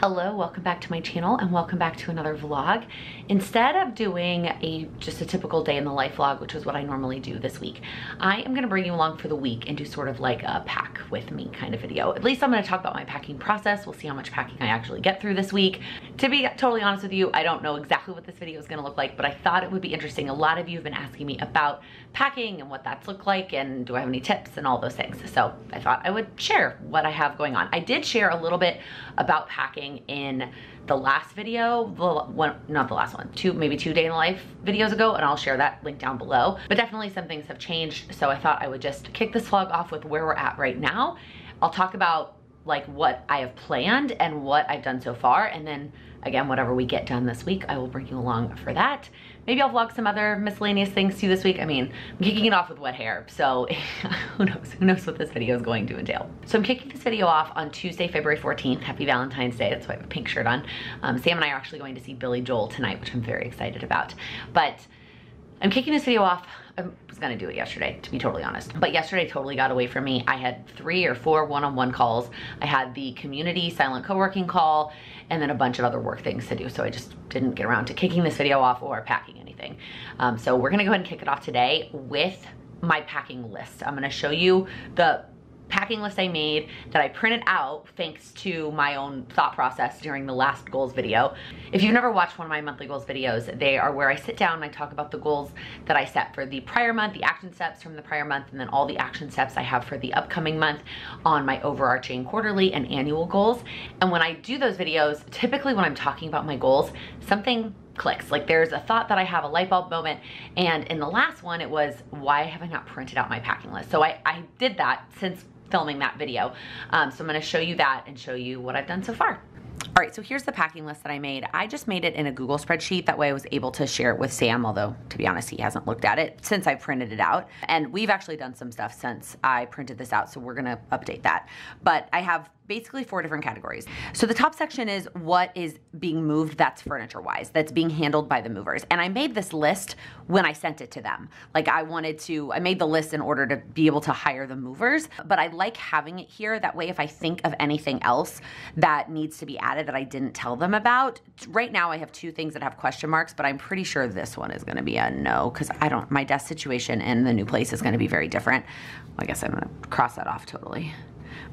Hello, welcome back to my channel and welcome back to another vlog. Instead of doing just a typical day in the life vlog, which is what I normally do this week, I am gonna bring you along for the week and do sort of like a pack with me kind of video. At least I'm gonna talk about my packing process. We'll see how much packing I actually get through this week. To be totally honest with you, I don't know exactly what this video is gonna look like, but I thought it would be interesting. A lot of you have been asking me about packing and what that's looked like and do I have any tips and all those things. So I thought I would share what I have going on. I did share a little bit about packing in the last video, not the last one, maybe two day in the life videos ago, and I'll share that link down below. But definitely some things have changed, so I thought I would just kick this vlog off with where we're at right now. I'll talk about like what I have planned and what I've done so far, and then again, whatever we get done this week, I will bring you along for that. Maybe I'll vlog some other miscellaneous things too this week. I mean, I'm kicking it off with wet hair, so who knows what this video is going to entail. So I'm kicking this video off on Tuesday, February 14th. Happy Valentine's Day, that's why I have a pink shirt on. Sam and I are actually going to see Billy Joel tonight, which I'm very excited about. But I'm kicking this video off. I was gonna do it yesterday, to be totally honest, but yesterday totally got away from me. I had 3 or 4 one-on-one calls. I had the community silent co-working call and then a bunch of other work things to do, so I just didn't get around to kicking this video off or packing anything. So we're gonna go ahead and kick it off today with my packing list. I'm gonna show you the packing list I made that I printed out thanks to my own thought process during the last goals video. If you've never watched one of my monthly goals videos, they are where I sit down and I talk about the goals that I set for the prior month, the action steps from the prior month, and then all the action steps I have for the upcoming month on my overarching quarterly and annual goals. And when I do those videos, typically when I'm talking about my goals, something clicks. Like there's a thought that I have, a light bulb moment, and in the last one it was, why have I not printed out my packing list? So I did that since filming that video. So I'm gonna show you that and show you what I've done so far. All right, so here's the packing list that I made. I just made it in a Google spreadsheet. That way I was able to share it with Sam, although to be honest, he hasn't looked at it since I printed it out. And we've actually done some stuff since I printed this out, so we're gonna update that. But I have basically 4 different categories. So the top section is what is being moved that's furniture-wise, that's being handled by the movers. And I made this list when I sent it to them. Like I made the list in order to be able to hire the movers, but I like having it here. That way if I think of anything else that needs to be added that I didn't tell them about. Right now I have 2 things that have question marks, but I'm pretty sure this one is gonna be a no, because my desk situation in the new place is gonna be very different. Well, I guess I'm gonna cross that off totally.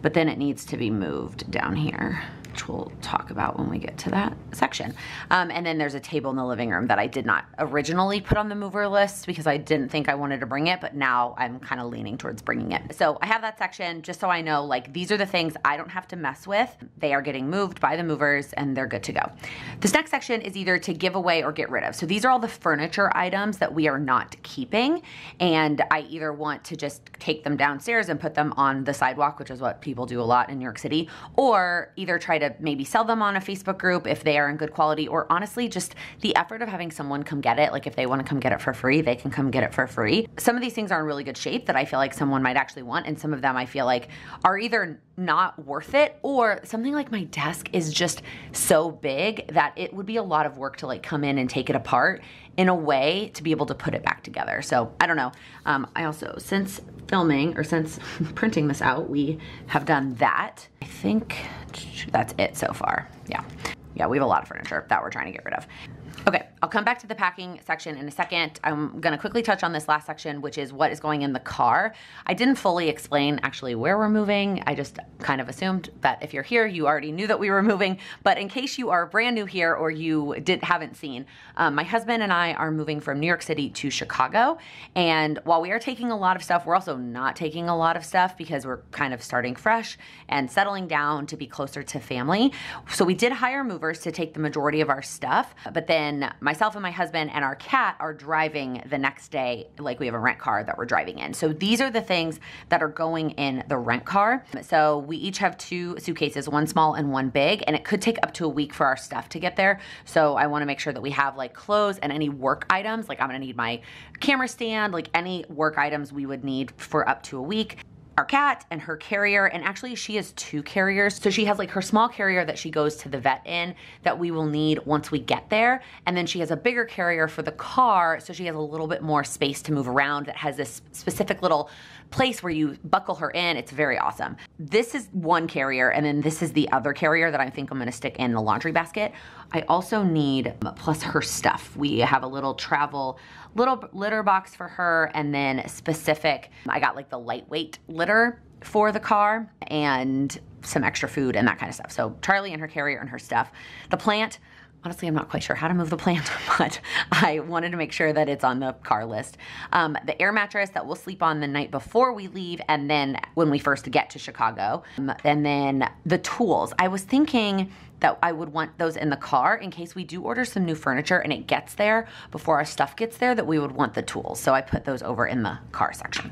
But then it needs to be moved down here, which we'll talk about when we get to that section. And then there's a table in the living room that I did not originally put on the mover list because I didn't think I wanted to bring it, but now I'm kind of leaning towards bringing it. So I have that section just so I know, like, these are the things I don't have to mess with. They are getting moved by the movers and they're good to go. This next section is either to give away or get rid of. So these are all the furniture items that we are not keeping. And I either want to just take them downstairs and put them on the sidewalk, which is what people do a lot in New York City, or either try to maybe sell them on a Facebook group if they are in good quality, or honestly just the effort of having someone come get it. Like if they want to come get it for free, they can come get it for free. Some of these things are in really good shape that I feel like someone might actually want, and some of them I feel like are either not worth it, or something like my desk is just so big that it would be a lot of work to like come in and take it apart in a way to be able to put it back together. So I don't know. I also, since filming or since printing this out, we have done that. I think that's it so far. Yeah, we have a lot of furniture that we're trying to get rid of. Okay, I'll come back to the packing section in a second. I'm gonna quickly touch on this last section, which is what is going in the car. I didn't fully explain actually where we're moving. I just kind of assumed that if you're here, you already knew that we were moving. But in case you are brand new here or you haven't seen, my husband and I are moving from New York City to Chicago. And while we are taking a lot of stuff, we're also not taking a lot of stuff because we're kind of starting fresh and settling down to be closer to family. So we did hire movers to take the majority of our stuff, but then myself and my husband and our cat are driving the next day. Like we have a rent car that we're driving in. So these are the things that are going in the rent car. So we each have 2 suitcases, one small and one big, and it could take up to a week for our stuff to get there. So I want to make sure that we have like clothes and any work items. Like I'm gonna need my camera stand, like any work items we would need for up to a week. Our cat and her carrier, and actually she has 2 carriers. So she has like her small carrier that she goes to the vet in that we will need once we get there. And then she has a bigger carrier for the car, so she has a little bit more space to move around that has this specific little place where you buckle her in. It's very awesome. This is one carrier, and then this is the other carrier that I think I'm gonna stick in the laundry basket. I also need, plus her stuff. We have a little travel, little litter box for her, and then specific, I got like the lightweight litter for the car and some extra food and that kind of stuff. So Charlie and her carrier and her stuff. The plant, honestly, I'm not quite sure how to move the plant, but I wanted to make sure that it's on the car list. The air mattress that we'll sleep on the night before we leave, and then when we first get to Chicago. And then the tools. I was thinking that I would want those in the car in case we do order some new furniture and it gets there before our stuff gets there, that we would want the tools. So I put those over in the car section.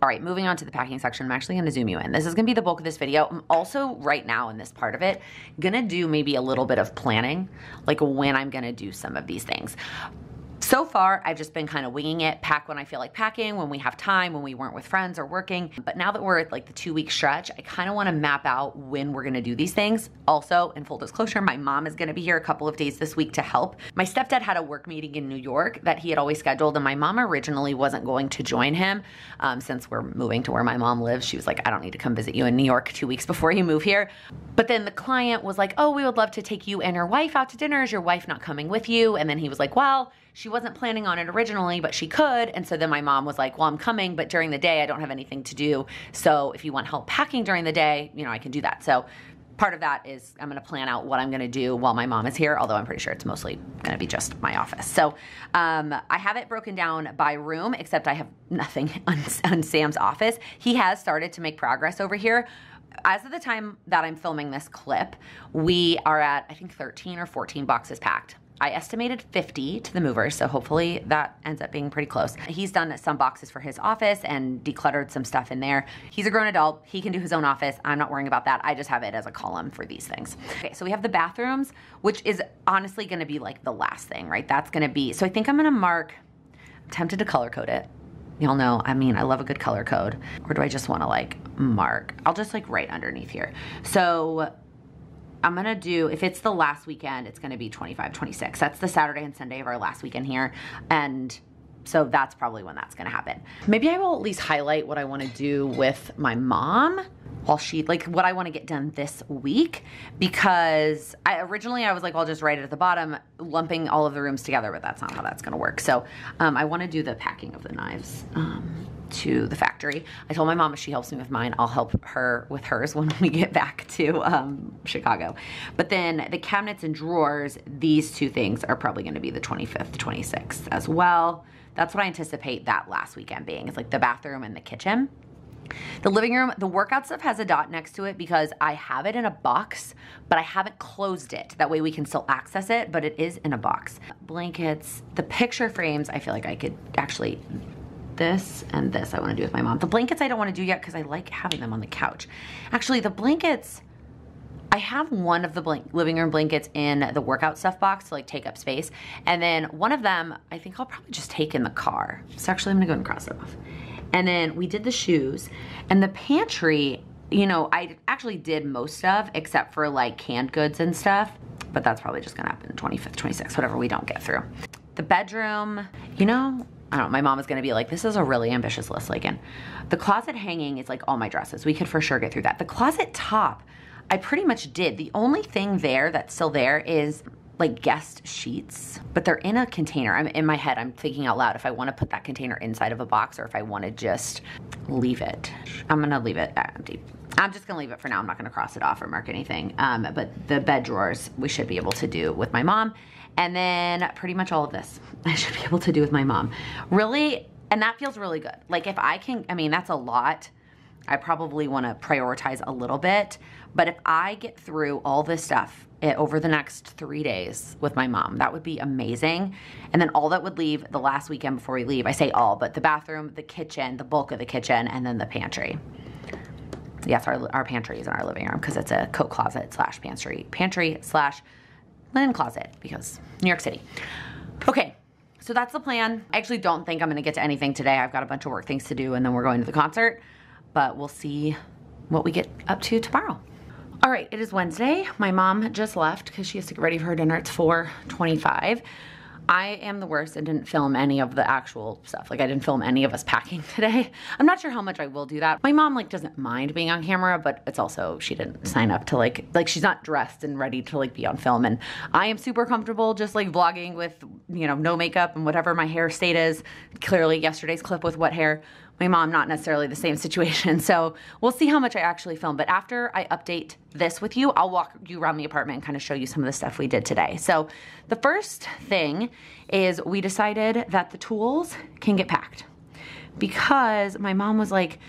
All right, moving on to the packing section, I'm actually gonna zoom you in. This is gonna be the bulk of this video. I'm also, right now in this part of it, gonna do maybe a little bit of planning, like when I'm gonna do some of these things. So far, I've just been kind of winging it, pack when I feel like packing, when we have time, when we weren't with friends or working. But now that we're at like the 2-week stretch, I kind of want to map out when we're going to do these things. Also, in full disclosure, my mom is going to be here a couple of days this week to help. My stepdad had a work meeting in New York that he had always scheduled, and my mom originally wasn't going to join him. Since we're moving to where my mom lives, she was like, I don't need to come visit you in New York 2 weeks before you move here. But then the client was like, oh, we would love to take you and your wife out to dinner. Is your wife not coming with you? And then he was like, well, she wasn't planning on it originally, but she could. And so then my mom was like, well, I'm coming, but during the day, I don't have anything to do. So if you want help packing during the day, you know, I can do that. So part of that is I'm gonna plan out what I'm gonna do while my mom is here, although I'm pretty sure it's mostly gonna be just my office. So I have it broken down by room, except I have nothing on Sam's office. He has started to make progress over here. As of the time that I'm filming this clip, we are at, I think, 13 or 14 boxes packed. I estimated 50 to the movers, so hopefully that ends up being pretty close. He's done some boxes for his office and decluttered some stuff in there. He's a grown adult. He can do his own office. I'm not worrying about that. I just have it as a column for these things. Okay, so we have the bathrooms, which is honestly gonna be like the last thing, right? That's gonna be, so I think I'm gonna mark, I'm tempted to color code it. Y'all know, I mean, I love a good color code. Or do I just wanna like mark? I'll just like write underneath here. So I'm gonna do, if it's the last weekend, it's gonna be 25, 26. That's the Saturday and Sunday of our last weekend here. And so that's probably when that's gonna happen. Maybe I will at least highlight what I wanna do with my mom while she, like what I wanna get done this week, because originally I was like, well, I'll just write it at the bottom, lumping all of the rooms together, but that's not how that's gonna work. So I wanna do the packing of the knives to the factory. I told my mom if she helps me with mine, I'll help her with hers when we get back to Chicago. But then the cabinets and drawers, these two things are probably gonna be the 25th, 26th as well. That's what I anticipate that last weekend being. It's like the bathroom and the kitchen. The living room, the workout stuff has a dot next to it because I have it in a box, but I haven't closed it. That way we can still access it, but it is in a box. Blankets, the picture frames, I feel like I could actually, this and this I wanna do with my mom. The blankets I don't wanna do yet because I like having them on the couch. Actually, the blankets, I have one of the living room blankets in the workout stuff box to like take up space. And then one of them, I think I'll probably just take in the car. So actually I'm gonna go and cross it off. And then we did the shoes and the pantry, you know, I actually did most of except for like canned goods and stuff, but that's probably just gonna happen 25th, 26th, whatever we don't get through. The bedroom, you know, I don't know, my mom is gonna be like, this is a really ambitious list, Laken. The closet hanging is like all my dresses. We could for sure get through that. The closet top, I pretty much did. The only thing there that's still there is like guest sheets, but they're in a container. I'm in my head, I'm thinking out loud if I wanna put that container inside of a box or if I wanna just leave it. I'm gonna leave it empty. I'm just gonna leave it for now. I'm not gonna cross it off or mark anything. But the bed drawers, we should be able to do with my mom. And then pretty much all of this, I should be able to do with my mom. Really, and that feels really good. Like if I can, I mean, that's a lot. I probably wanna prioritize a little bit, but if I get through all this stuff over the next 3 days with my mom, that would be amazing. And then all that would leave the last weekend before we leave, I say all, but the bathroom, the kitchen, the bulk of the kitchen, and then the pantry. Yes, our pantry is in our living room because it's a coat closet slash pantry slash linen closet because New York City. Okay, so that's the plan. I actually don't think I'm gonna get to anything today. I've got a bunch of work things to do and then we're going to the concert, but we'll see what we get up to tomorrow. All right, it is Wednesday. My mom just left because she has to get ready for her dinner. It's 4:25. I am the worst and didn't film any of the actual stuff. Like I didn't film any of us packing today. I'm not sure how much I will do that. My mom like doesn't mind being on camera, but it's also, she didn't sign up to like she's not dressed and ready to like be on film. And I am super comfortable just like vlogging with, you know, no makeup and whatever my hair state is. Clearly yesterday's clip with wet hair. My mom, not necessarily the same situation. So we'll see how much I actually film. But after I update this with you, I'll walk you around the apartment and kind of show you some of the stuff we did today. So the first thing is we decided that the tools can get packed because my mom was like,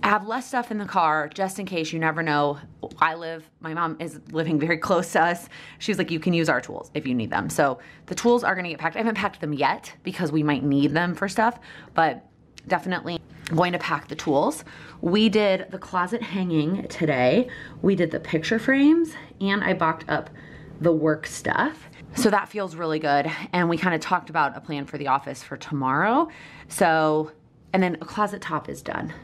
have less stuff in the car just in case, you never know. My mom is living very close to us. She's like, you can use our tools if you need them. So the tools are gonna get packed. I haven't packed them yet because we might need them for stuff, but definitely going to pack the tools. We did the closet hanging today. We did the picture frames and I boxed up the work stuff. So that feels really good. And we kind of talked about a plan for the office for tomorrow. So, and then a closet top is done.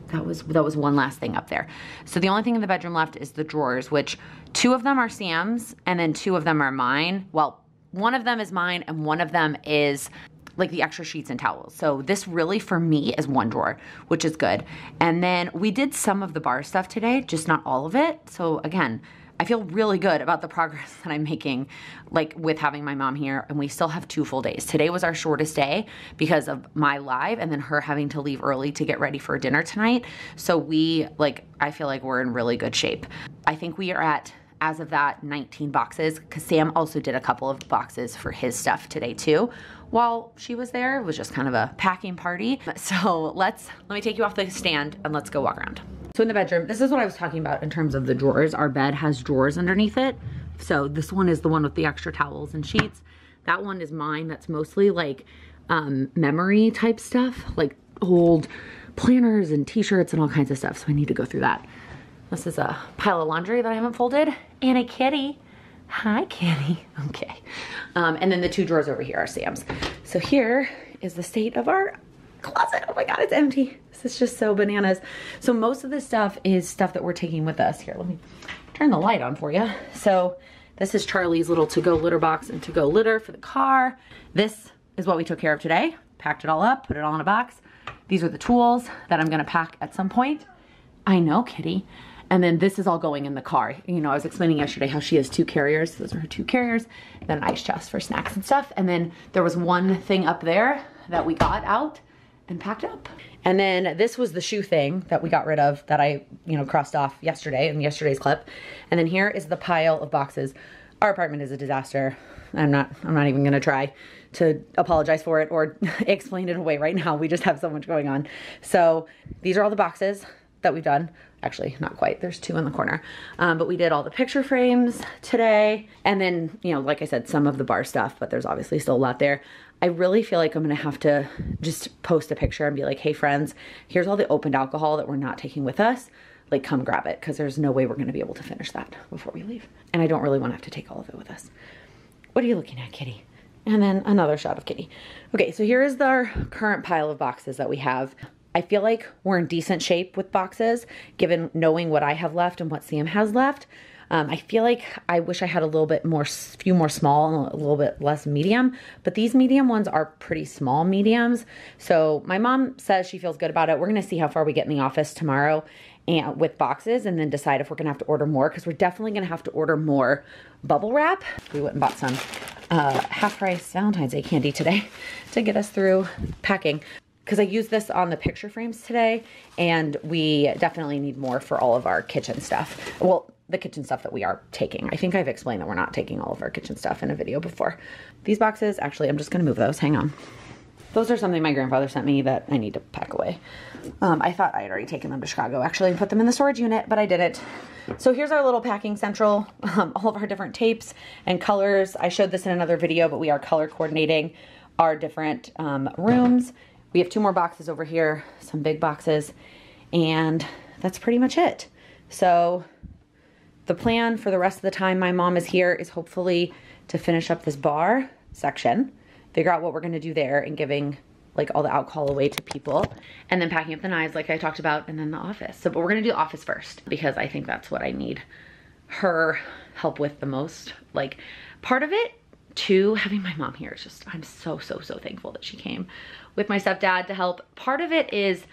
That was one last thing up there. So the only thing in the bedroom left is the drawers, which 2 of them are Sam's and then 2 of them are mine. Well, one of them is mine and one of them is like the extra sheets and towels. So this really for me is 1 drawer, which is good. And then we did some of the bar stuff today, just not all of it. So again, I feel really good about the progress that I'm making, like with having my mom here, and we still have 2 full days. Today was our shortest day because of my live and then her having to leave early to get ready for dinner tonight. So I feel like we're in really good shape. I think we are at, as of that, 19 boxes, because Sam also did a couple of boxes for his stuff today too. While she was there, it was just kind of a packing party. So let me take you off the stand and let's go walk around. So in the bedroom, this is what I was talking about in terms of the drawers. Our bed has drawers underneath it. So this one is the one with the extra towels and sheets. That one is mine. That's mostly like memory type stuff, like old planners and t-shirts and all kinds of stuff. So I need to go through that. This is a pile of laundry that I haven't folded and a kitty. Hi, kitty. Okay. And then the 2 drawers over here are Sam's. So here is the state of our closet. Oh my God, it's empty. This is just so bananas. So most of this stuff is stuff that we're taking with us. Here, let me turn the light on for you. So this is Charlie's little to-go litter box and to-go litter for the car. This is what we took care of today. Packed it all up, put it all in a box. These are the tools that I'm gonna pack at some point. I know, kitty. And then this is all going in the car. You know, I was explaining yesterday how she has 2 carriers. Those are her 2 carriers. Then an ice chest for snacks and stuff. And then there was one thing up there that we got out and packed up. And then this was the shoe thing that we got rid of that I, crossed off yesterday in yesterday's clip. And then here is the pile of boxes. Our apartment is a disaster. I'm not even gonna try to apologize for it or explain it away right now. We just have so much going on. So these are all the boxes that we've done. Actually, not quite. There's 2 in the corner. But we did all the picture frames today. And then, like I said, some of the bar stuff, but there's obviously still a lot there. I really feel like I'm gonna have to just post a picture and be like, hey friends, here's all the opened alcohol that we're not taking with us. Like, come grab it, because there's no way we're gonna be able to finish that before we leave. And I don't really wanna have to take all of it with us. What are you looking at, kitty? And then another shot of kitty. Okay, so here is our current pile of boxes that we have. I feel like we're in decent shape with boxes, given knowing what I have left and what Sam has left. I feel like I wish I had a few more small and a little bit less medium, but these medium ones are pretty small mediums. So my mom says she feels good about it. We're gonna see how far we get in the office tomorrow and with boxes and then decide if we're gonna have to order more, because we're definitely gonna have to order more bubble wrap. We went and bought some half-price Valentine's Day candy today to get us through packing, because I used this on the picture frames today, and we definitely need more for all of our kitchen stuff. Well, the kitchen stuff that we are taking. I think I've explained that we're not taking all of our kitchen stuff in a video before. These boxes, actually, I'm just gonna move those, hang on. Those are something my grandfather sent me that I need to pack away. I thought I had already taken them to Chicago actually and put them in the storage unit, but I didn't. So here's our little packing central, all of our different tapes and colors. I showed this in another video, but we are color coordinating our different rooms. We have 2 more boxes over here, some big boxes, and that's pretty much it. So the plan for the rest of the time my mom is here is hopefully to finish up this bar section, figure out what we're gonna do there and giving like all the alcohol away to people, and then packing up the knives like I talked about, and then the office. So, but we're gonna do the office first because I think that's what I need her help with the most. Like, part of it two, having my mom here is just, I'm so thankful that she came with my stepdad to help. Part of it is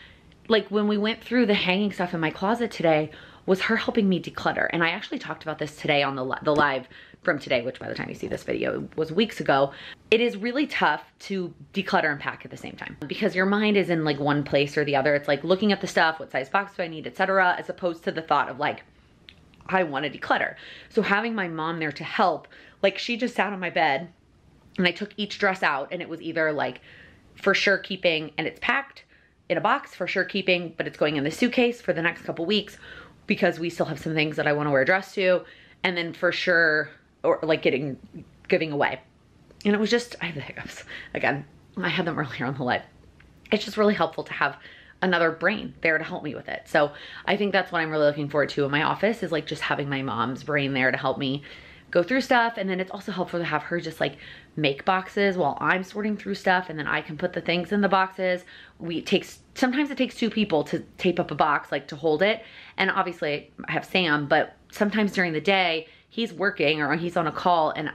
like when we went through the hanging stuff in my closet today was her helping me declutter. And I actually talked about this today on the live from today, which by the time you see this video was weeks ago. It is really tough to declutter and pack at the same time because your mind is in like one place or the other. It's like looking at the stuff, what size box do I need, etc., as opposed to the thought of like, I want to declutter. So having my mom there to help, like she just sat on my bed and I took each dress out and it was either like for sure keeping and it's packed in a box, for sure keeping, but it's going in the suitcase for the next couple weeks because we still have some things that I want to wear a dress to, and then for sure, or like giving away. And it was just, I have the hiccups. Again, I had them earlier on the live. It's just really helpful to have another brain there to help me with it. So I think that's what I'm really looking forward to in my office is like just having my mom's brain there to help me go through stuff. And then it's also helpful to have her just like make boxes while I'm sorting through stuff, and then I can put the things in the boxes. Sometimes it takes two people to tape up a box, like to hold it. And obviously I have Sam, but sometimes during the day he's working or he's on a call, and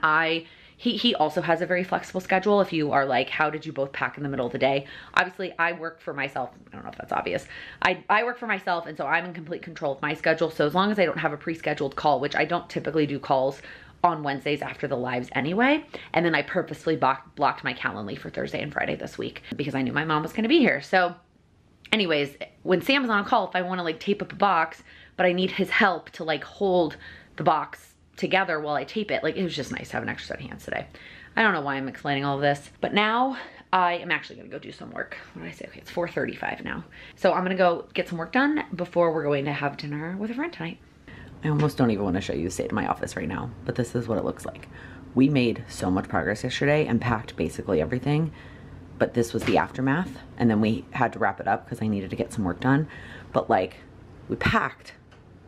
he also has a very flexible schedule. If you are like, how did you both pack in the middle of the day? Obviously I work for myself. I don't know if that's obvious. I work for myself, and so I'm in complete control of my schedule. So as long as I don't have a pre-scheduled call, which I don't typically do calls on Wednesdays after the lives anyway. And then I purposely blocked my Calendly for Thursday and Friday this week because I knew my mom was gonna be here. So anyways, when Sam's on a call, if I wanna like tape up a box, but I need his help to like hold the box together while I tape it, like it was just nice to have an extra set of hands today. I don't know why I'm explaining all of this, but now I am actually gonna go do some work. What did I say? Okay, it's 4:35 now. So I'm gonna go get some work done before we're going to have dinner with a friend tonight. I almost don't even want to show you the state of my office right now, but this is what it looks like. We made so much progress yesterday and packed basically everything, but this was the aftermath. And then we had to wrap it up because I needed to get some work done. But like, we packed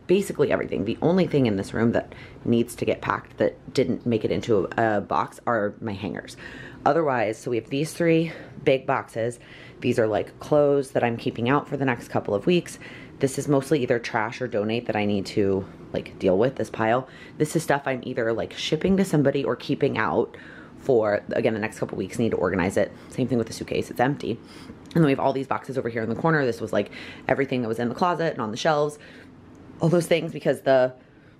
basically everything. The only thing in this room that needs to get packed that didn't make it into a box are my hangers. Otherwise, so we have these three big boxes. These are like clothes that I'm keeping out for the next couple of weeks. This is mostly either trash or donate that I need to like deal with, this pile. This is stuff I'm either like shipping to somebody or keeping out for, again, the next couple weeks. Need to organize it. Same thing with the suitcase, it's empty. And then we have all these boxes over here in the corner. This was like everything that was in the closet and on the shelves, all those things, because the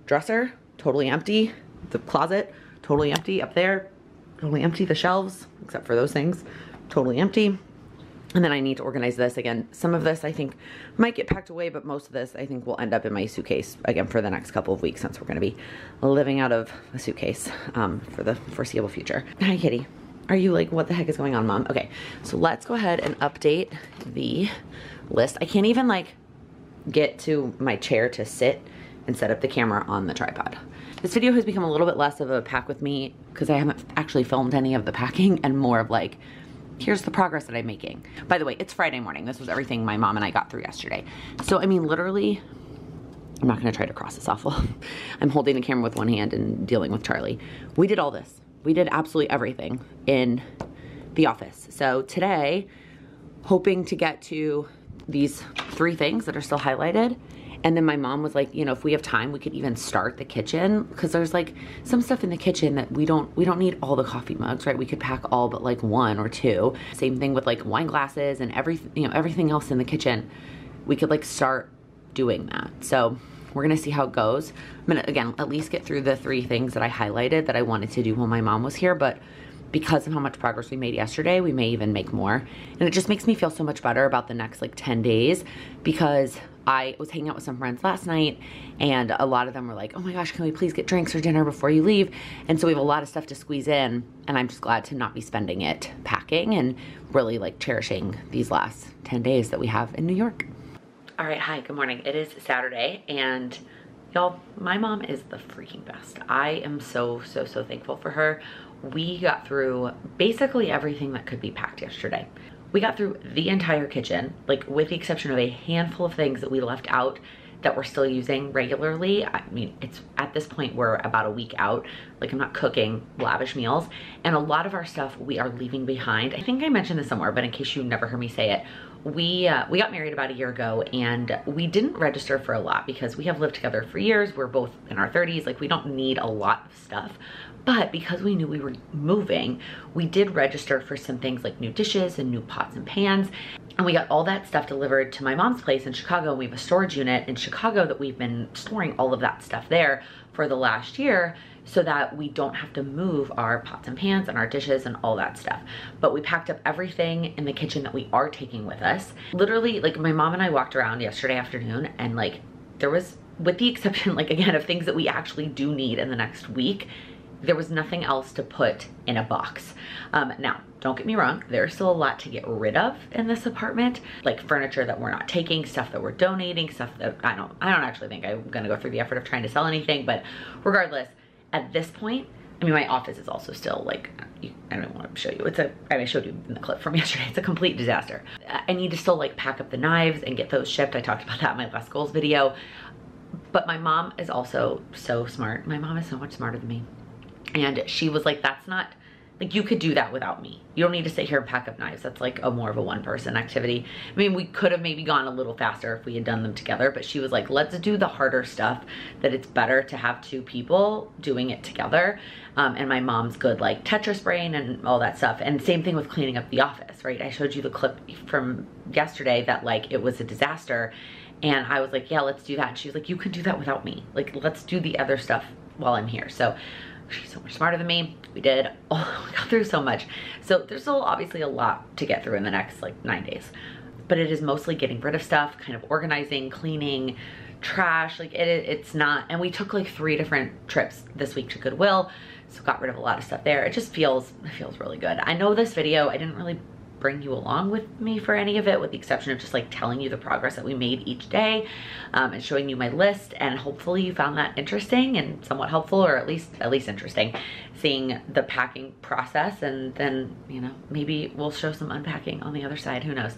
dresser, totally empty. The closet, totally empty. Up there, totally empty. The shelves, except for those things, totally empty. And then I need to organize this again. Some of this I think might get packed away, but most of this I think will end up in my suitcase again for the next couple of weeks, since we're gonna be living out of a suitcase for the foreseeable future. Hi, kitty. Are you like, what the heck is going on, Mom? Okay, so let's go ahead and update the list. I can't even like get to my chair to sit and set up the camera on the tripod. This video has become a little bit less of a pack with me because I haven't actually filmed any of the packing, and more of like, here's the progress that I'm making. By the way, it's Friday morning. This was everything my mom and I got through yesterday. So, I mean, literally, I'm not gonna try to cross this off while I'm holding the camera with one hand and dealing with Charlie. We did all this. We did absolutely everything in the office. So today, hoping to get to these three things that are still highlighted. And then my mom was like, you know, if we have time, we could even start the kitchen, because there's like some stuff in the kitchen that we don't need all the coffee mugs, right? We could pack all but like one or two. Same thing with like wine glasses and everything, you know, everything else in the kitchen. We could like start doing that. So we're gonna see how it goes. I'm gonna, again, at least get through the three things that I highlighted that I wanted to do while my mom was here, but because of how much progress we made yesterday, we may even make more. And it just makes me feel so much better about the next like 10 days, because I was hanging out with some friends last night and a lot of them were like, oh my gosh, can we please get drinks or dinner before you leave? And so we have a lot of stuff to squeeze in, and I'm just glad to not be spending it packing and really like cherishing these last 10 days that we have in New York. All right, hi, good morning. It is Saturday, and y'all, my mom is the freaking best. I am so thankful for her. We got through basically everything that could be packed yesterday. We got through the entire kitchen, like with the exception of a handful of things that we left out that we're still using regularly. I mean, it's at this point, we're about a week out. Like, I'm not cooking lavish meals. And a lot of our stuff we are leaving behind. I think I mentioned this somewhere, but in case you never heard me say it, we got married about a year ago, and we didn't register for a lot because we have lived together for years. We're both in our 30s. Like, we don't need a lot of stuff. But because we knew we were moving, we did register for some things like new dishes and new pots and pans. And we got all that stuff delivered to my mom's place in Chicago. We have a storage unit in Chicago that we've been storing all of that stuff there for the last year so that we don't have to move our pots and pans and our dishes and all that stuff. But we packed up everything in the kitchen that we are taking with us. Literally, like, my mom and I walked around yesterday afternoon, and like, there was, with the exception, like, again, of things that we actually do need in the next week, there was nothing else to put in a box. Now, don't get me wrong, there's still a lot to get rid of in this apartment, like furniture that we're not taking, stuff that we're donating, stuff that I don't actually think I'm gonna go through the effort of trying to sell anything, but regardless, at this point, I mean, my office is also still like, I don't want to show you. I showed you in the clip from yesterday. It's a complete disaster. I need to still like pack up the knives and get those shipped. I talked about that in my last goals video. But my mom is also so smart. My mom is so much smarter than me. And she was like, that's not, like, you could do that without me. You don't need to sit here and pack up knives. That's like a more of a one-person activity. I mean, we could have maybe gone a little faster if we had done them together, but she was like, let's do the harder stuff, that it's better to have two people doing it together. And my mom's good, like Tetris brain and all that stuff. And same thing with cleaning up the office, right? I showed you the clip from yesterday that like it was a disaster. And I was like, yeah, let's do that. And she was like, you can do that without me. Like, let's do the other stuff while I'm here. So she's so much smarter than me. We did, oh, we got through so much. So there's still obviously a lot to get through in the next like 9 days, but it is mostly getting rid of stuff, kind of organizing, cleaning, trash. Like it's not, and we took like 3 different trips this week to Goodwill. So got rid of a lot of stuff there. It feels really good. I know this video, I didn't really bring you along with me for any of it, with the exception of just like telling you the progress that we made each day, and showing you my list. And hopefully you found that interesting and somewhat helpful, or at least interesting, seeing the packing process. And then, you know, maybe we'll show some unpacking on the other side, who knows.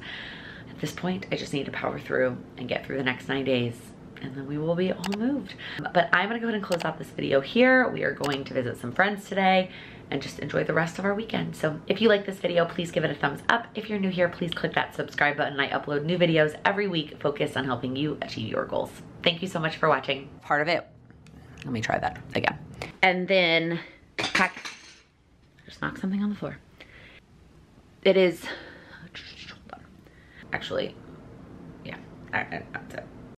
At this point, I just need to power through and get through the next 9 days, and then we will be all moved. But I'm gonna go ahead and close out this video here. We are going to visit some friends today and just enjoy the rest of our weekend. So if you like this video, please give it a thumbs up. If you're new here, please click that subscribe button. I upload new videos every week focused on helping you achieve your goals. Thank you so much for watching. Part of it, let me try that again. And then pack, just knock something on the floor. It is, hold on. Actually, yeah, that's it.